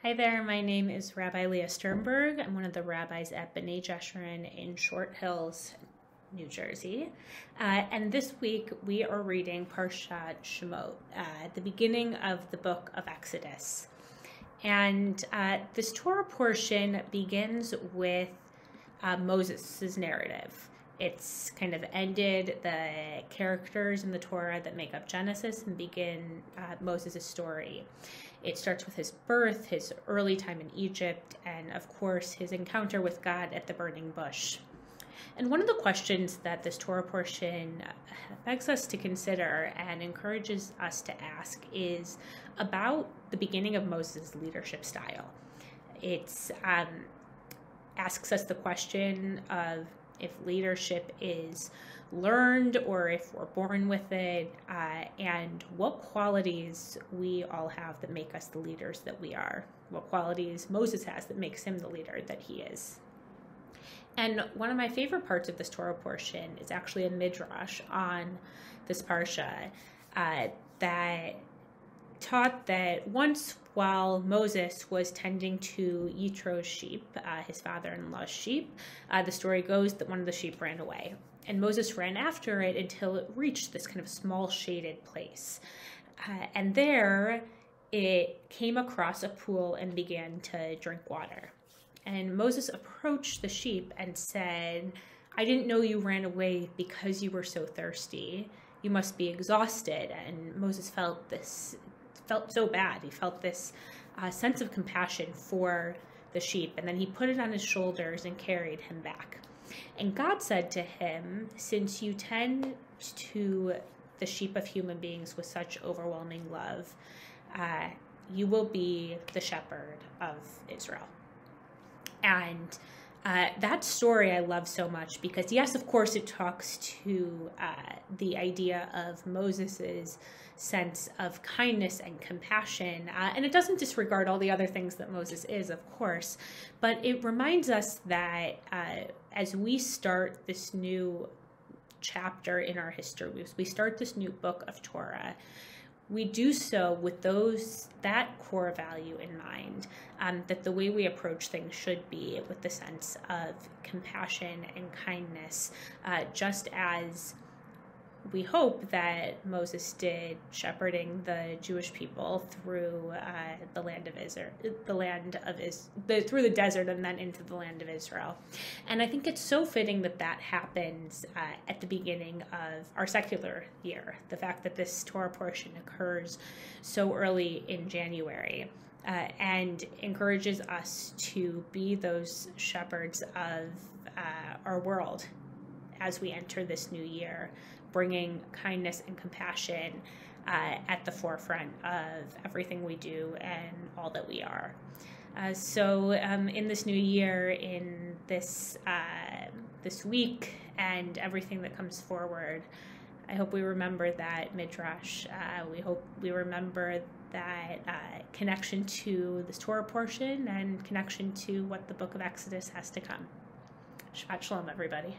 Hi there, my name is Rabbi Leah Sternberg. I'm one of the rabbis at B'nai Jeshurun in Short Hills, New Jersey. And this week we are reading Parshat Shemot, the beginning of the book of Exodus. And this Torah portion begins with Moses' narrative. It's kind of ended the characters in the Torah that make up Genesis and begin Moses' story. It starts with his birth, his early time in Egypt, and of course his encounter with God at the burning bush. And one of the questions that this Torah portion begs us to consider and encourages us to ask is about the beginning of Moses' leadership style. It asks us the question of if leadership is learned or if we're born with it, and what qualities we all have that make us the leaders that we are, what qualities Moses has that makes him the leader that he is. And one of my favorite parts of this Torah portion is actually a midrash on this parsha that taught that once while Moses was tending to Yitro's sheep, his father-in-law's sheep, the story goes that one of the sheep ran away. And Moses ran after it until it reached this kind of small shaded place. And there it came across a pool and began to drink water. And Moses approached the sheep and said, "I didn't know you ran away because you were so thirsty. You must be exhausted." And Moses felt so bad. He felt this sense of compassion for the sheep. And then he put it on his shoulders and carried him back. And God said to him, "Since you tend to the sheep of human beings with such overwhelming love, you will be the shepherd of Israel." And that story I love so much because, yes, of course, it talks to the idea of Moses's sense of kindness and compassion. And it doesn't disregard all the other things that Moses is, of course, but it reminds us that as we start this new chapter in our history, as we start this new book of Torah, we do so with that core value in mind, that the way we approach things should be with the sense of compassion and kindness, just as we hope that Moses did, shepherding the Jewish people through the land of Israel, through the desert and then into the land of Israel. And I think it's so fitting that that happens at the beginning of our secular year. The fact that this Torah portion occurs so early in January and encourages us to be those shepherds of our world as we enter this new year, bringing kindness and compassion at the forefront of everything we do and all that we are. So in this new year, in this week and everything that comes forward, I hope we remember that midrash. We hope we remember that connection to this Torah portion and connection to what the book of Exodus has to come. Shabbat Shalom, everybody.